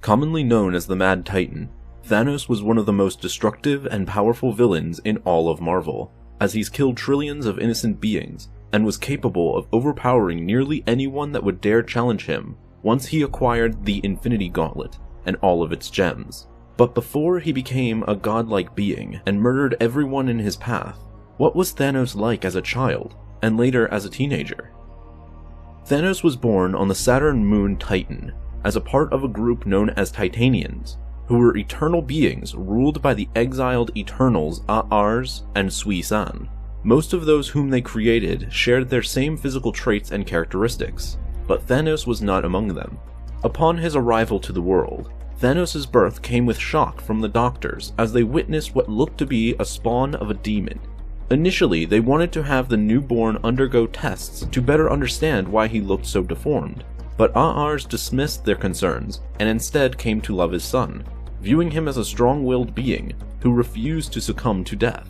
Commonly known as the Mad Titan, Thanos was one of the most destructive and powerful villains in all of Marvel, as he's killed trillions of innocent beings and was capable of overpowering nearly anyone that would dare challenge him once he acquired the Infinity Gauntlet and all of its gems. But before he became a godlike being and murdered everyone in his path, what was Thanos like as a child, and later as a teenager? Thanos was born on the Saturn moon Titan, as a part of a group known as Titanians, who were eternal beings ruled by the exiled Eternals A'ars and Sui-San. Most of those whom they created shared their same physical traits and characteristics, but Thanos was not among them. Upon his arrival to the world, Thanos' birth came with shock from the doctors as they witnessed what looked to be a spawn of a demon. Initially, they wanted to have the newborn undergo tests to better understand why he looked so deformed, but A'ars dismissed their concerns and instead came to love his son, viewing him as a strong-willed being who refused to succumb to death.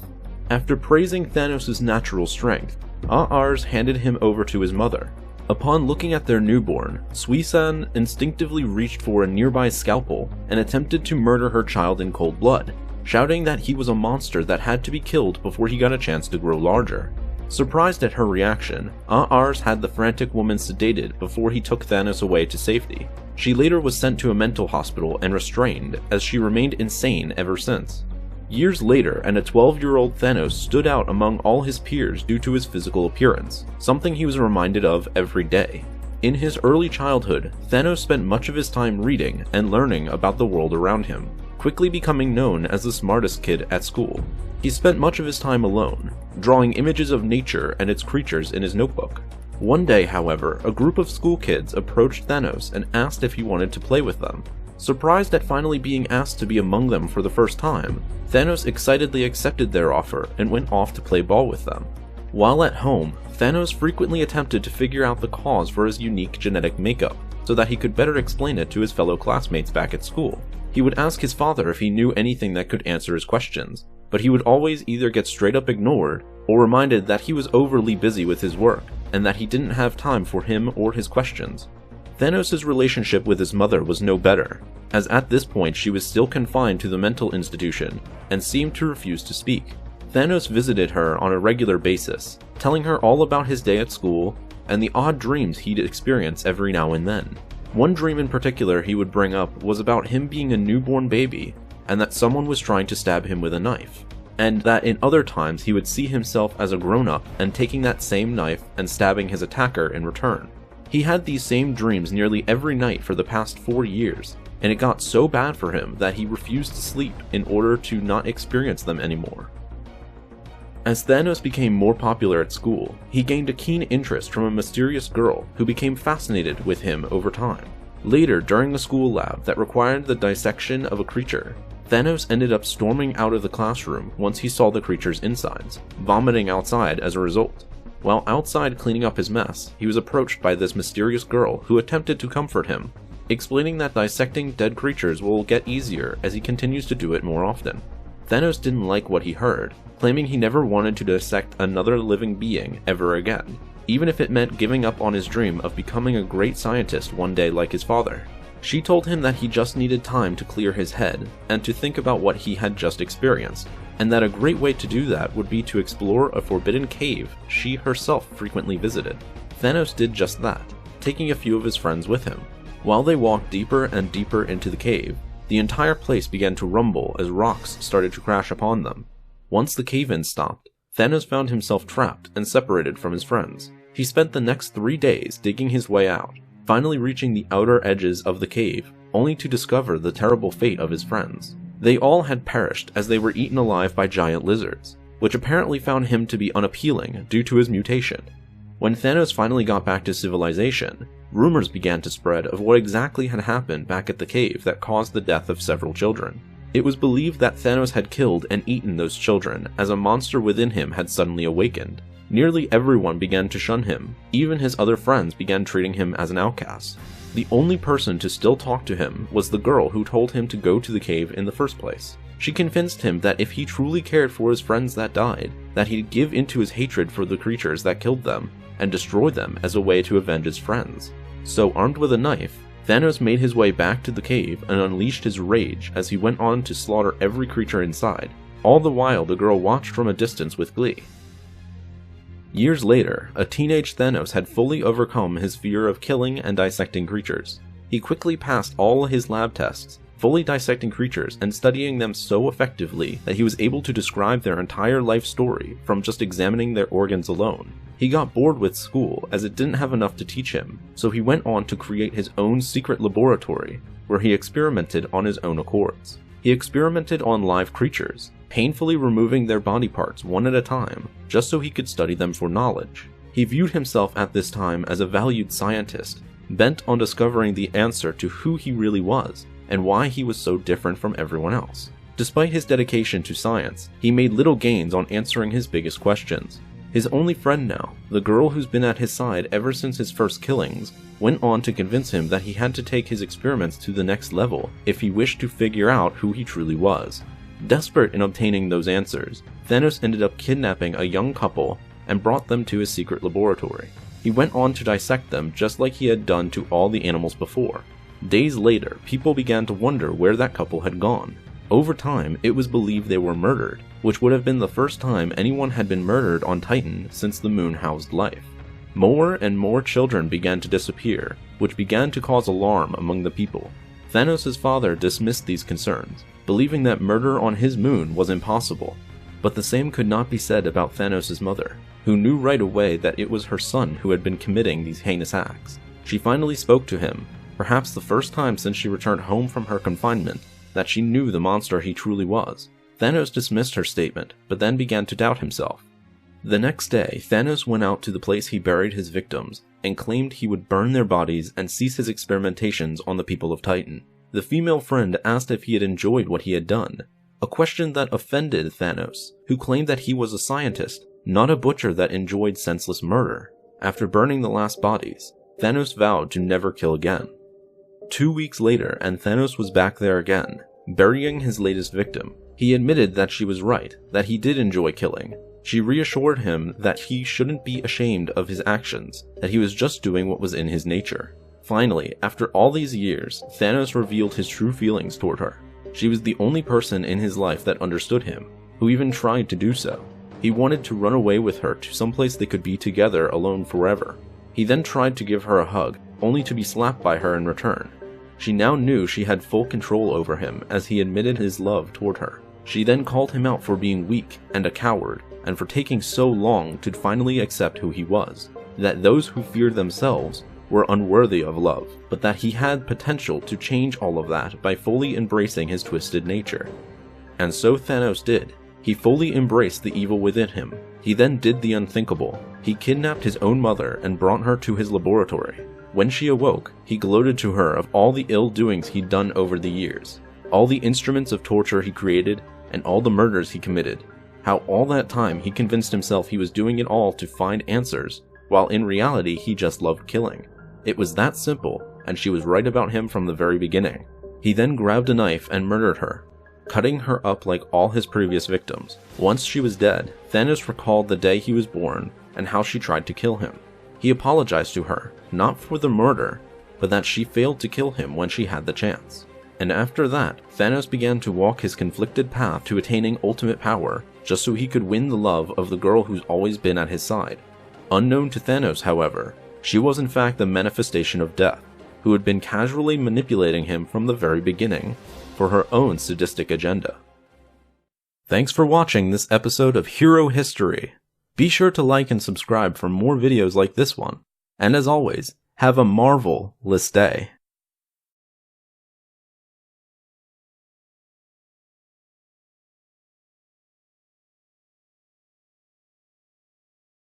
After praising Thanos' natural strength, A'ars handed him over to his mother. Upon looking at their newborn, Sui-San instinctively reached for a nearby scalpel and attempted to murder her child in cold blood, shouting that he was a monster that had to be killed before he got a chance to grow larger. Surprised at her reaction, A'ars had the frantic woman sedated before he took Thanos away to safety. She later was sent to a mental hospital and restrained, as she remained insane ever since. Years later, and a 12-year-old Thanos stood out among all his peers due to his physical appearance, something he was reminded of every day. In his early childhood, Thanos spent much of his time reading and learning about the world around him, quickly becoming known as the smartest kid at school. He spent much of his time alone, drawing images of nature and its creatures in his notebook. One day, however, a group of school kids approached Thanos and asked if he wanted to play with them. Surprised at finally being asked to be among them for the first time, Thanos excitedly accepted their offer and went off to play ball with them. While at home, Thanos frequently attempted to figure out the cause for his unique genetic makeup, so that he could better explain it to his fellow classmates back at school. He would ask his father if he knew anything that could answer his questions, but he would always either get straight up ignored or reminded that he was overly busy with his work and that he didn't have time for him or his questions. Thanos' relationship with his mother was no better, as at this point she was still confined to the mental institution and seemed to refuse to speak. Thanos visited her on a regular basis, telling her all about his day at school and the odd dreams he'd experience every now and then. One dream in particular he would bring up was about him being a newborn baby and that someone was trying to stab him with a knife, and that in other times he would see himself as a grown-up and taking that same knife and stabbing his attacker in return. He had these same dreams nearly every night for the past 4 years, and it got so bad for him that he refused to sleep in order to not experience them anymore. As Thanos became more popular at school, he gained a keen interest from a mysterious girl who became fascinated with him over time. Later, during a school lab that required the dissection of a creature, Thanos ended up storming out of the classroom once he saw the creature's insides, vomiting outside as a result. While outside cleaning up his mess, he was approached by this mysterious girl who attempted to comfort him, explaining that dissecting dead creatures will get easier as he continues to do it more often. Thanos didn't like what he heard, claiming he never wanted to dissect another living being ever again, even if it meant giving up on his dream of becoming a great scientist one day like his father. She told him that he just needed time to clear his head and to think about what he had just experienced, and that a great way to do that would be to explore a forbidden cave she herself frequently visited. Thanos did just that, taking a few of his friends with him. While they walked deeper and deeper into the cave, the entire place began to rumble as rocks started to crash upon them. Once the cave-in stopped, Thanos found himself trapped and separated from his friends. He spent the next 3 days digging his way out, finally reaching the outer edges of the cave, only to discover the terrible fate of his friends. They all had perished as they were eaten alive by giant lizards, which apparently found him to be unappealing due to his mutation. When Thanos finally got back to civilization, rumors began to spread of what exactly had happened back at the cave that caused the death of several children. It was believed that Thanos had killed and eaten those children as a monster within him had suddenly awakened. Nearly everyone began to shun him, even his other friends began treating him as an outcast. The only person to still talk to him was the girl who told him to go to the cave in the first place. She convinced him that if he truly cared for his friends that died, that he'd give into his hatred for the creatures that killed them, and destroy them as a way to avenge his friends. So armed with a knife, Thanos made his way back to the cave and unleashed his rage as he went on to slaughter every creature inside. All the while, the girl watched from a distance with glee. Years later, a teenage Thanos had fully overcome his fear of killing and dissecting creatures. He quickly passed all his lab tests, fully dissecting creatures and studying them so effectively that he was able to describe their entire life story from just examining their organs alone. He got bored with school as it didn't have enough to teach him, so he went on to create his own secret laboratory where he experimented on his own accords. He experimented on live creatures, painfully removing their body parts one at a time, just so he could study them for knowledge. He viewed himself at this time as a valued scientist, bent on discovering the answer to who he really was and why he was so different from everyone else. Despite his dedication to science, he made little gains on answering his biggest questions. His only friend now, the girl who's been at his side ever since his first killings, went on to convince him that he had to take his experiments to the next level if he wished to figure out who he truly was. Desperate in obtaining those answers, Thanos ended up kidnapping a young couple and brought them to his secret laboratory. He went on to dissect them just like he had done to all the animals before. Days later, people began to wonder where that couple had gone. Over time, it was believed they were murdered, which would have been the first time anyone had been murdered on Titan since the moon housed life. More and more children began to disappear, which began to cause alarm among the people. Thanos' father dismissed these concerns, believing that murder on his moon was impossible. But the same could not be said about Thanos' mother, who knew right away that it was her son who had been committing these heinous acts. She finally spoke to him, perhaps the first time since she returned home from her confinement, that she knew the monster he truly was. Thanos dismissed her statement, but then began to doubt himself. The next day, Thanos went out to the place he buried his victims, and claimed he would burn their bodies and cease his experimentations on the people of Titan. The female friend asked if he had enjoyed what he had done, a question that offended Thanos, who claimed that he was a scientist, not a butcher that enjoyed senseless murder. After burning the last bodies, Thanos vowed to never kill again. 2 weeks later, and Thanos was back there again, burying his latest victim. He admitted that she was right, that he did enjoy killing. She reassured him that he shouldn't be ashamed of his actions, that he was just doing what was in his nature. Finally, after all these years, Thanos revealed his true feelings toward her. She was the only person in his life that understood him, who even tried to do so. He wanted to run away with her to someplace they could be together alone forever. He then tried to give her a hug, only to be slapped by her in return. She now knew she had full control over him as he admitted his love toward her. She then called him out for being weak and a coward, and for taking so long to finally accept who he was. That those who feared themselves were unworthy of love, but that he had potential to change all of that by fully embracing his twisted nature. And so Thanos did. He fully embraced the evil within him. He then did the unthinkable. He kidnapped his own mother and brought her to his laboratory. When she awoke, he gloated to her of all the ill doings he'd done over the years, all the instruments of torture he created, and all the murders he committed. How all that time he convinced himself he was doing it all to find answers, while in reality he just loved killing. It was that simple, and she was right about him from the very beginning. He then grabbed a knife and murdered her, cutting her up like all his previous victims. Once she was dead, Thanos recalled the day he was born and how she tried to kill him. He apologized to her, not for the murder, but that she failed to kill him when she had the chance. And after that, Thanos began to walk his conflicted path to attaining ultimate power, just so he could win the love of the girl who's always been at his side. Unknown to Thanos, however, she was in fact the manifestation of death, who had been casually manipulating him from the very beginning for her own sadistic agenda. Thanks for watching this episode of Hero History. Be sure to like and subscribe for more videos like this one. And as always, have a marvelous day.